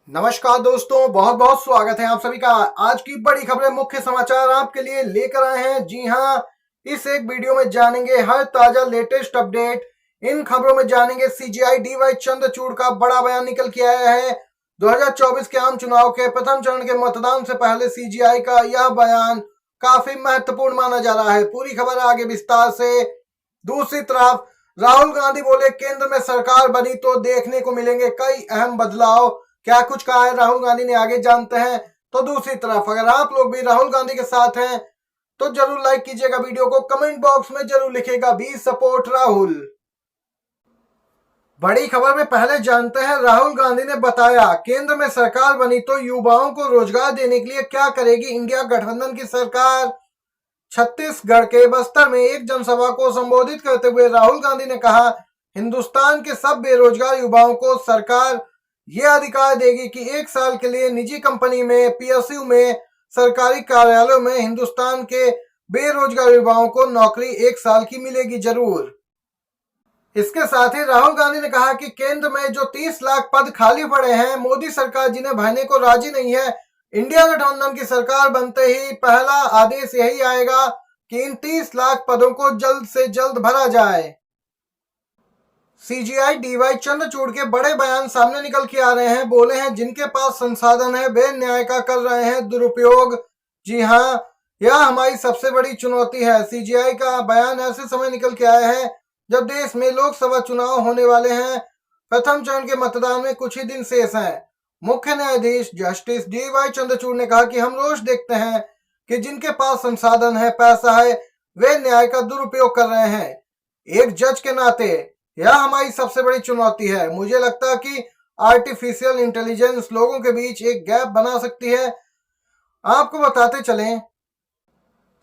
नमस्कार दोस्तों, बहुत बहुत स्वागत है आप सभी का। आज की बड़ी खबरें, मुख्य समाचार आपके लिए लेकर आए हैं। जी हां, इस एक वीडियो में जानेंगे हर ताजा लेटेस्ट अपडेट। इन खबरों में जानेंगे सीजीआई डीवाई चंद्रचूड़ का बड़ा बयान निकल के आया है। 2024 के आम चुनाव के प्रथम चरण के मतदान से पहले सीजीआई का यह बयान काफी महत्वपूर्ण माना जा रहा है। पूरी खबर आगे विस्तार से। दूसरी तरफ राहुल गांधी बोले, केंद्र में सरकार बनी तो देखने को मिलेंगे कई अहम बदलाव। क्या कुछ कहा है राहुल गांधी ने, आगे जानते हैं। तो दूसरी तरफ अगर आप लोग भी राहुल गांधी के साथ हैं तो जरूर लाइक कीजिएगा वीडियो को, कमेंट बॉक्स में जरूर लिखिएगा बी सपोर्ट राहुल। बड़ी खबर में पहले जानते हैं, राहुल गांधी ने बताया केंद्र में सरकार बनी तो युवाओं को रोजगार देने के लिए क्या करेगी इंडिया गठबंधन की सरकार। छत्तीसगढ़ के बस्तर में एक जनसभा को संबोधित करते हुए राहुल गांधी ने कहा, हिंदुस्तान के सब बेरोजगार युवाओं को सरकार ये अधिकार देगी कि एक साल के लिए निजी कंपनी में, पीएसयू में, सरकारी कार्यालयों में हिंदुस्तान के बेरोजगार युवाओं को नौकरी एक साल की मिलेगी जरूर। इसके साथ ही राहुल गांधी ने कहा कि केंद्र में जो 30 लाख पद खाली पड़े हैं, मोदी सरकार जिन्हें भरने को राजी नहीं है, इंडिया गठबंधन की सरकार बनते ही पहला आदेश यही आएगा कि इन 30 लाख पदों को जल्द से जल्द भरा जाए। सीजीआई डीवाई चंद्रचूड़ के बड़े बयान सामने निकल के आ रहे हैं। बोले हैं, जिनके पास संसाधन है वे न्याय का कर रहे हैं दुरुपयोग। जी हां, यह हमारी सबसे बड़ी चुनौती है। सीजीआई का बयान ऐसे समय निकल के आया है जब देश में लोकसभा चुनाव होने वाले हैं। प्रथम चरण के मतदान में कुछ ही दिन शेष हैं। मुख्य न्यायाधीश जस्टिस डीवाई चंद्रचूड़ ने कहा कि हम रोज देखते हैं कि जिनके पास संसाधन है, पैसा है, वे न्याय का दुरुपयोग कर रहे हैं। एक जज के नाते यह हमारी सबसे बड़ी चुनौती है। मुझे लगता है कि आर्टिफिशियल इंटेलिजेंस लोगों के बीच एक गैप बना सकती है। आपको बताते चलें,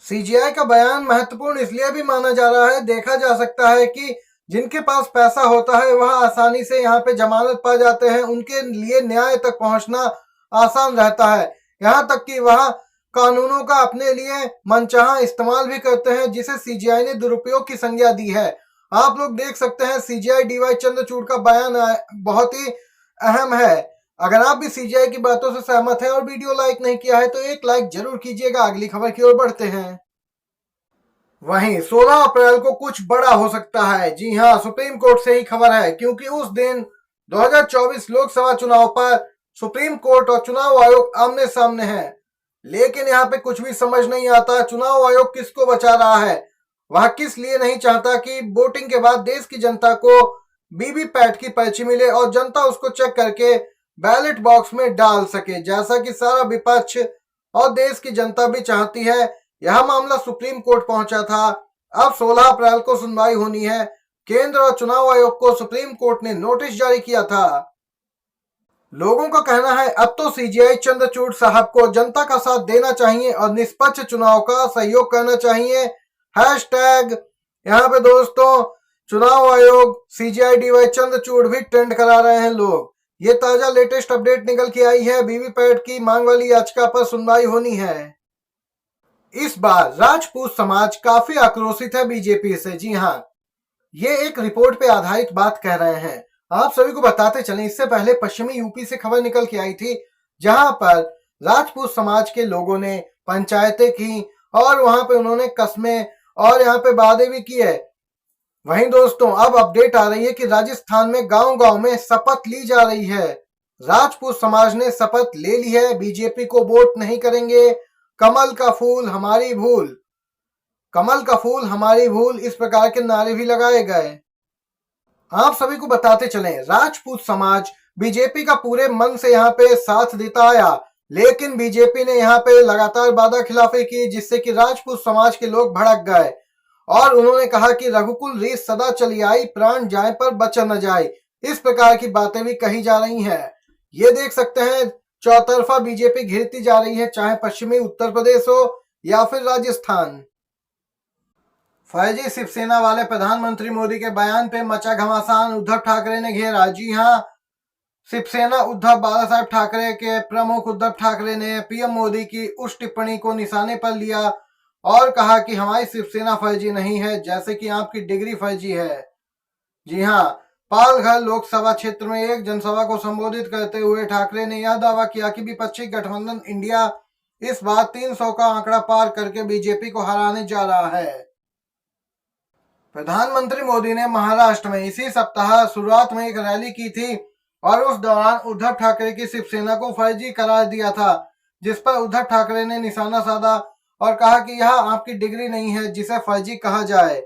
सीजीआई का बयान महत्वपूर्ण इसलिए भी माना जा रहा है, देखा जा सकता है कि जिनके पास पैसा होता है वह आसानी से यहाँ पे जमानत पा जाते हैं, उनके लिए न्याय तक पहुंचना आसान रहता है। यहाँ तक कि वह कानूनों का अपने लिए मनचाहा इस्तेमाल भी करते हैं, जिसे सीजीआई ने दुरुपयोग की संज्ञा दी है। आप लोग देख सकते हैं सीजीआई डीवाई चंद्रचूड़ का बयान बहुत ही अहम है। अगर आप भी सीजीआई की बातों से सहमत हैं और वीडियो लाइक नहीं किया है तो एक लाइक जरूर कीजिएगा। अगली खबर की ओर बढ़ते हैं। वहीं 16 अप्रैल को कुछ बड़ा हो सकता है। जी हां, सुप्रीम कोर्ट से ही खबर है, क्योंकि उस दिन 2024 लोकसभा चुनाव पर सुप्रीम कोर्ट और चुनाव आयोग आमने सामने हैं। लेकिन यहाँ पे कुछ भी समझ नहीं आता, चुनाव आयोग किसको बचा रहा है। वह किस लिए नहीं चाहता कि वोटिंग के बाद देश की जनता को वीवीपैट की पर्ची मिले और जनता उसको चेक करके बैलेट बॉक्स में डाल सके, जैसा कि सारा विपक्ष और देश की जनता भी चाहती है। यह मामला सुप्रीम कोर्ट पहुंचा था। अब 16 अप्रैल को सुनवाई होनी है। केंद्र और चुनाव आयोग को सुप्रीम कोर्ट ने नोटिस जारी किया था। लोगों का कहना है अब तो सीजीआई चंद्रचूड़ साहब को जनता का साथ देना चाहिए और निष्पक्ष चुनाव का सहयोग करना चाहिए। हैशटैग यहाँ पे दोस्तों चुनाव आयोग सीजीआई डीवाई चंद्रचूड़ भी ट्रेंड करा रहे हैं लोग। ये ताजा लेटेस्ट अपडेट निकल के आई है। वीवीपैट की मांग वाली याचिका पर सुनवाई होनी है। इस बार राजपूत समाज काफी आक्रोशित है बीजेपी से। जी हां, ये एक रिपोर्ट पे आधारित बात कह रहे हैं। आप सभी को बताते चलें, इससे पहले पश्चिमी यूपी से खबर निकल के आई थी, जहां पर राजपूत समाज के लोगों ने पंचायतें की और वहां पे उन्होंने कस्में और यहाँ पे वादे भी किए। वहीं दोस्तों अब अपडेट आ रही है कि राजस्थान में गांव-गांव में शपथ ली जा रही है। राजपूत समाज ने शपथ ले ली है, बीजेपी को वोट नहीं करेंगे, कमल का फूल हमारी भूल, कमल का फूल हमारी भूल, इस प्रकार के नारे भी लगाए गए। आप सभी को बताते चलें, राजपूत समाज बीजेपी का पूरे मन से यहाँ पे साथ देता आया, लेकिन बीजेपी ने यहाँ पे लगातार वादा खिलाफी की, जिससे कि राजपूत समाज के लोग भड़क गए और उन्होंने कहा कि रघुकुल रीत सदा चली आई, प्राण जाए पर बचा न जाए। इस प्रकार की बातें भी कही जा रही हैं। ये देख सकते हैं चौतरफा बीजेपी घिरती जा रही है, चाहे पश्चिमी उत्तर प्रदेश हो या फिर राजस्थान। फर्जी शिवसेना वाले प्रधानमंत्री मोदी के बयान पे मचा घमासान, उद्धव ठाकरे ने घेरा। जी हां, शिवसेना उद्धव बाला साहब ठाकरे के प्रमुख उद्धव ठाकरे ने पीएम मोदी की उस टिप्पणी को निशाने पर लिया और कहा कि हमारी शिवसेना फर्जी नहीं है, जैसे कि आपकी डिग्री फर्जी है। जी हां, पालघर लोकसभा क्षेत्र में एक जनसभा को संबोधित करते हुए ठाकरे ने यह दावा किया कि विपक्षी गठबंधन इंडिया इस बार 300 का आंकड़ा पार करके बीजेपी को हराने जा रहा है। प्रधानमंत्री मोदी ने महाराष्ट्र में इसी सप्ताह शुरुआत में एक रैली की थी और उस दौरान उद्धव ठाकरे की शिवसेना को फर्जी करार दिया था, जिस पर उद्धव ठाकरे ने निशाना साधा और कहा कि यह आपकी डिग्री नहीं है जिसे फर्जी कहा जाए।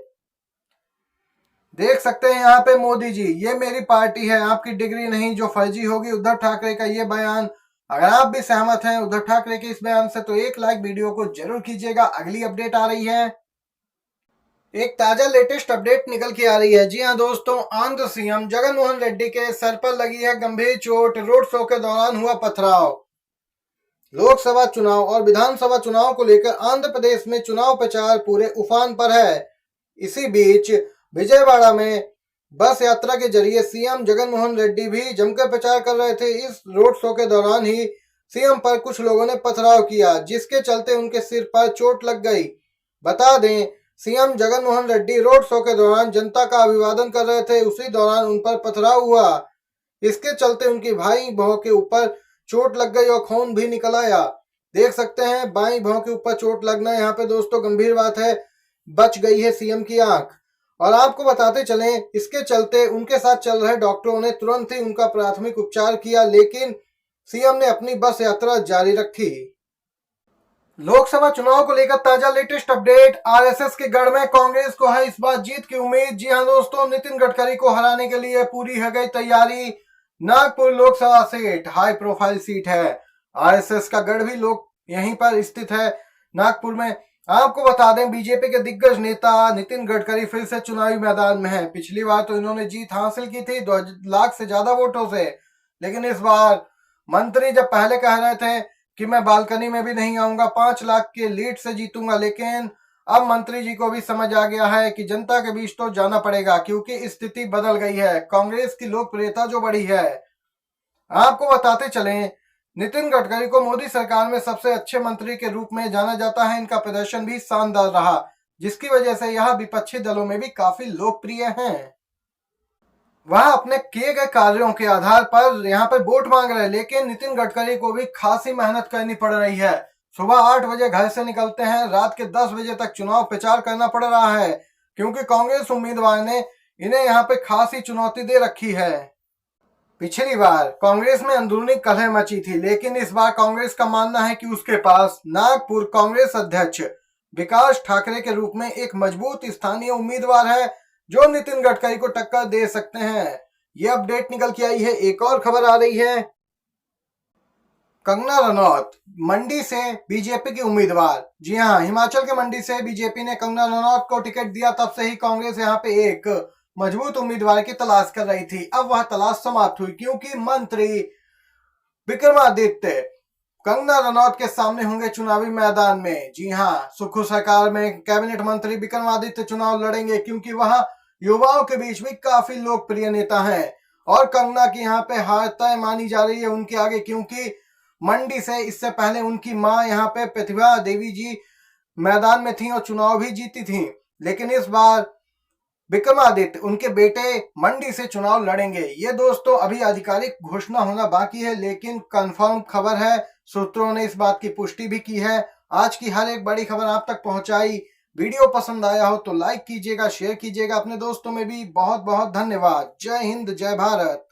देख सकते हैं यहाँ पे मोदी जी, ये मेरी पार्टी है, आपकी डिग्री नहीं जो फर्जी होगी। उद्धव ठाकरे का ये बयान, अगर आप भी सहमत हैं उद्धव ठाकरे के इस बयान से तो एक लाइक वीडियो को जरूर कीजिएगा। अगली अपडेट आ रही है, एक ताजा लेटेस्ट अपडेट निकल के आ रही है। जी हाँ दोस्तों, आंध्र सीएम जगन मोहन रेड्डी के सर पर लगी है गंभीर चोट। रोड शो के दौरान हुआ पथराव। लोकसभा चुनाव और विधानसभा चुनाव को लेकर आंध्र प्रदेश में चुनाव प्रचार पूरे उफान पर है। इसी बीच विजयवाड़ा में बस यात्रा के जरिए सीएम जगन मोहन रेड्डी भी जमकर प्रचार कर रहे थे। इस रोड शो के दौरान ही सीएम पर कुछ लोगों ने पथराव किया, जिसके चलते उनके सिर पर चोट लग गई। बता दें, CM Jagan Mohan Reddy road show के दौरान जनता का अभिवादन कर रहे थे, उसी दौरान उन पर पथराव हुआ। इसके चलते उनकी बाईं भौं के ऊपर चोट लग गई और खून भी निकल आया। देख सकते हैं बाईं भौं के ऊपर चोट लगना यहाँ पे दोस्तों गंभीर बात है। बच गई है सीएम की आंख। और आपको बताते चलें, इसके चलते उनके साथ चल रहे डॉक्टरों ने तुरंत ही उनका प्राथमिक उपचार किया, लेकिन सीएम ने अपनी बस यात्रा जारी रखी। लोकसभा चुनाव को लेकर ताजा लेटेस्ट अपडेट, आरएसएस के गढ़ में कांग्रेस को है इस बार जीत की उम्मीद। जी हां दोस्तों, नितिन गडकरी को हराने के लिए पूरी हो गई तैयारी। Nagpur Lok Sabha seat high profile seat है। आरएसएस का गढ़ भी लोग यहीं पर स्थित है, नागपुर में। आपको बता दें, बीजेपी के दिग्गज नेता नितिन गडकरी फिर से चुनावी मैदान में हैं। पिछली बार तो इन्होंने जीत हासिल की थी 2 लाख से ज्यादा वोटों से, लेकिन इस बार मंत्री जब पहले कह रहे थे कि मैं बालकनी में भी नहीं आऊंगा, 5 लाख के लीड से जीतूंगा, लेकिन अब मंत्री जी को भी समझ आ गया है कि जनता के बीच तो जाना पड़ेगा, क्योंकि स्थिति बदल गई है। कांग्रेस की लोकप्रियता जो बढ़ी है। आपको बताते चलें, नितिन गडकरी को मोदी सरकार में सबसे अच्छे मंत्री के रूप में जाना जाता है। इनका प्रदर्शन भी शानदार रहा, जिसकी वजह से यह विपक्षी दलों में भी काफी लोकप्रिय हैं। वह अपने किए गए कार्यों के आधार पर यहाँ पर वोट मांग रहे हैं, लेकिन नितिन गडकरी को भी खासी मेहनत करनी पड़ रही है। सुबह 8 बजे घर से निकलते हैं, रात के 10 बजे तक चुनाव प्रचार करना पड़ रहा है, क्योंकि कांग्रेस उम्मीदवार ने इन्हें यहाँ पे खासी चुनौती दे रखी है। पिछली बार कांग्रेस में अंदरूनी कलह मची थी, लेकिन इस बार कांग्रेस का मानना है कि उसके पास नागपुर कांग्रेस अध्यक्ष विकास ठाकरे के रूप में एक मजबूत स्थानीय उम्मीदवार है, जो नितिन गडकरी को टक्कर दे सकते हैं। यह अपडेट निकल के आई है। एक और खबर आ रही है, कंगना रनौत मंडी से बीजेपी की उम्मीदवार। जी हां, हिमाचल के मंडी से बीजेपी ने कंगना रनौत को टिकट दिया। तब से ही कांग्रेस यहाँ पे एक मजबूत उम्मीदवार की तलाश कर रही थी। अब वह तलाश समाप्त हुई, क्योंकि मंत्री विक्रमादित्य कंगना रनौत के सामने होंगे चुनावी मैदान में। जी हां, सुक्खू सरकार में कैबिनेट मंत्री विक्रमादित्य चुनाव लड़ेंगे, क्योंकि वह युवाओं के बीच भी काफी लोकप्रिय नेता हैं। और कंगना की यहाँ पे हार तय मानी जा रही है उनके आगे, क्योंकि मंडी से इससे पहले उनकी मां यहाँ पे प्रतिभा देवी जी मैदान में थी और चुनाव भी जीती थी। लेकिन इस बार विक्रमादित्य उनके बेटे मंडी से चुनाव लड़ेंगे। ये दोस्तों अभी आधिकारिक घोषणा होना बाकी है, लेकिन कंफर्म खबर है। सूत्रों ने इस बात की पुष्टि भी की है। आज की हर एक बड़ी खबर आप तक पहुंचाई। वीडियो पसंद आया हो तो लाइक कीजिएगा, शेयर कीजिएगा अपने दोस्तों में भी। बहुत बहुत धन्यवाद। जय हिंद, जय भारत।